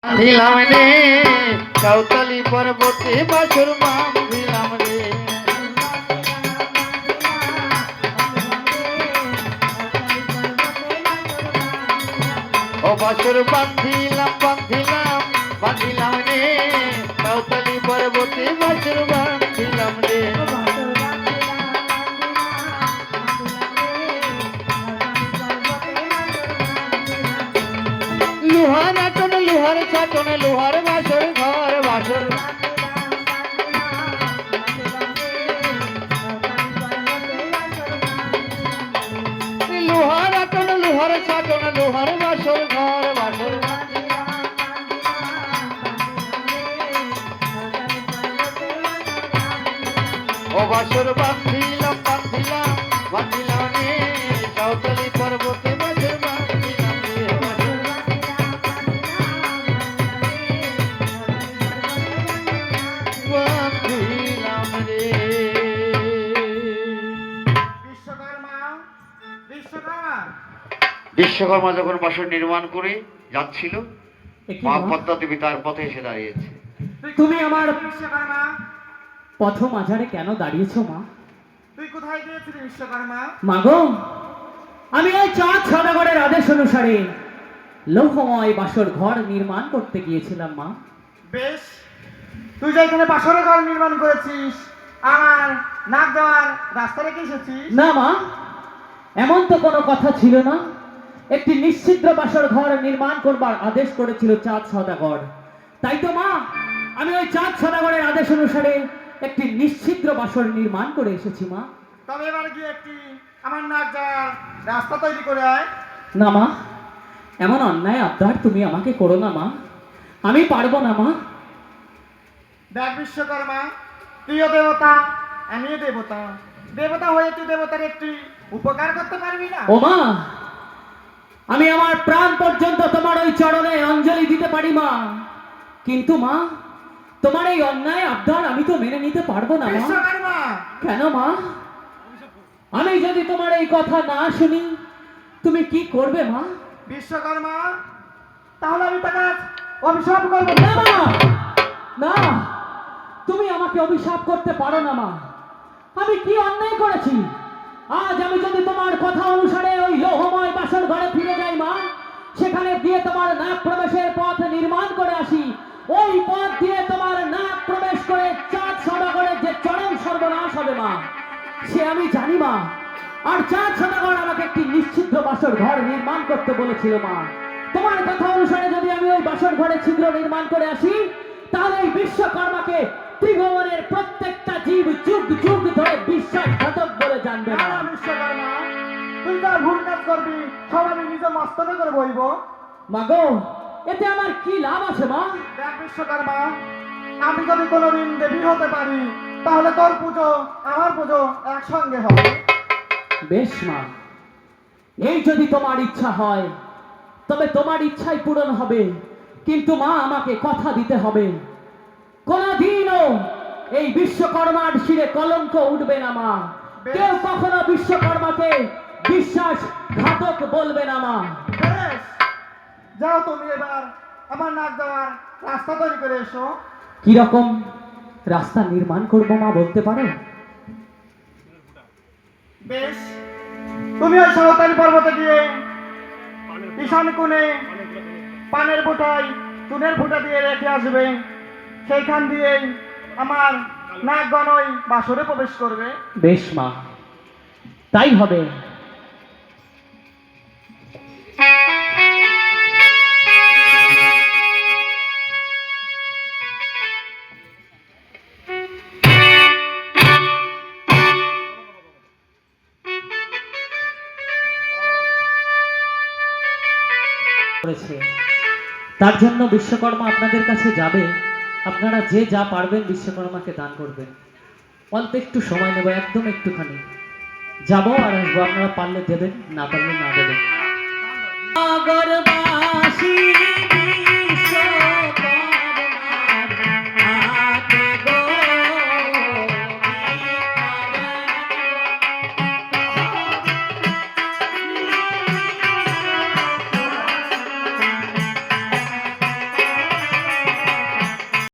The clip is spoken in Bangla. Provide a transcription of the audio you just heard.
দিলাম রে সাঁওতালি পর্বতে বাছুর বাম দিলাম রে ও বাছুর বান্ধিলাম বান্ধিলাম রে সাঁওতালি পর্বতে বাছুর বান্ধিলাম রে লোহার আটন লোহার ছাটন লোহার বাসর ঘর বাসর লোহার আটন লোহার ছাটন লোহার বাসর ঘর বাসর ও বাসর বান্ধিলাম রে সাঁওতালি পর্বতে বাসর বান্ধিলাম রে বিশ্বকর্মা যখন বাসর নির্মাণ করে যাচ্ছিল মা পদ্মা দেবী তার পথে এসে দাঁড়িয়েছে। তুমি আমার পথ মাঝারে কেন দাঁড়িয়েছো মা? তুই কোথায় গিয়েছিলি বিশ্বকর্মা? মা গো, আমি ওই চাঁদ সদাগরের আদেশ অনুসারে লৌহময় বাসর ঘর নির্মাণ করতে গিয়েছিলাম মা। বেশ, তুই যে এখানে বাসর ঘর নির্মাণ করেছিস, আমার নাক দেওয়ার রাস্তা রেখে এসেছিস? না মা, এমন তো কোনো কথা ছিল না। একটি নিশ্চিদ্র বাসর ঘর নির্মাণ করবার আদেশ করেছিল চাঁদ সদাগর। তাই তো মা, আমি ওই চাঁদ সদাগরের আদেশ অনুসারে একটি নিশ্চিদ্র বাসর নির্মাণ করে এসেছি মা। তবে এবার গিয়ে একটি আমার নাক দেওয়ার রাস্তা তৈরি করে আয়। না মা, এমন অন্যায় আবদার তুমি আমাকে করো না মা, আমি পারবো না মা। দেখ বিশ্বকর্মা, তুইও দেবতা আমিও দেবতা, দেবতা হয়ে তুই দেবতার একটি উপকার করতে পারবি না? ও মা, আমি আমার প্রাণ পর্যন্ত তোমার ওই চরণে অঞ্জলি দিতে পারি মা, কিন্তু মা তোমার এই অন্যায় আবদার আমি তো মেনে নিতে পারবো না মা। বিশ্বকর্মা, কেন মা? আমি যদি তোমার এই কথা না শুনি তুমি কি করবে মা? বিশ্বকর্মা, তাহলে আমি তাকে অভিশাপ করবো। না মা, না, তুমি আমাকে অভিশাপ করতে পারো না মা। আমি কি অন্যায় করেছি? আজ আমি যদি তোমার কথা অনুসারে ওই লৌহময় বাসর ঘরে ফিরে যাই মা, সেখানে দিয়ে তোমার নাক প্রবেশের পথ নির্মাণ করে আসি, ওই পথ দিয়ে তোমার নাক প্রবেশ করে চাঁদ সদাগরের যে চরম সর্বনাশ হবে মা, সে আমি জানি মা। আর চাঁদ সদাগর আমাকে একটি নিশ্চিদ্র বাসর ঘর নির্মাণ করতে বলেছিল মা। তোমার কথা অনুসারে যদি আমি ওই বাসর ঘরে ছিদ্র নির্মাণ করে আসি, তাহলে এই বিশ্বকর্মাকে ত্রিভুবনের প্রত্যেকটা জীব যুগ যুগ ধরে বিশ্বাসঘাতক বলে জানবে না না। বিশ্বকর্মা, তুই যা ভুল কাজ করবি সব আমি নিজের মস্তকে করে বইব। মা গো, এতে আমার কি লাভ আছে মা? দেখ বিশ্বকর্মা, আমি যদি কোনোদিন দেবী হতে পারি, তাহলে তোর পুজো আমার পুজো একসঙ্গে হবে। বেশ মা, এই যদি তোমার ইচ্ছা হয় তবে তোমার ইচ্ছাই পূরণ হবে, কিন্তু মা আমাকে কথা দিতে হবে, কোনদিনও এই বিশ্বকর্মার শিরে কলঙ্ক উঠবে না মা। কেউ কখনো বিশ্বকর্মাকে বিশ্বাসঘাতক বলবে না মা। বেশ, যাও তুমি এবার আমার নাক দেওয়ার রাস্তা তৈরি করে এসো। কিরকম রাস্তা নির্মাণ করবো মা বলতে পারো? বেশ, তুমি ওই সাঁওতালি পর্বতে গিয়ে ঈশান কোণে পানের ফুটায় চুনের ফুটা দিয়ে রেখে আসবে, সেইখান দিয়েই আমার নাক গণই বাসরে প্রবেশ করবে। বেশ মা, তাই হবে। তার জন্য বিশ্বকর্মা আপনাদের কাছে যাবে, আপনারা যে যা পারবেন বিশ্বকর্মাকে দান করবেন। অল্প একটু সময় নেব, একদম একটুখানি যাবো আর আসবো, আপনারা পারলে দেবেন, না পারলে না দেবেন।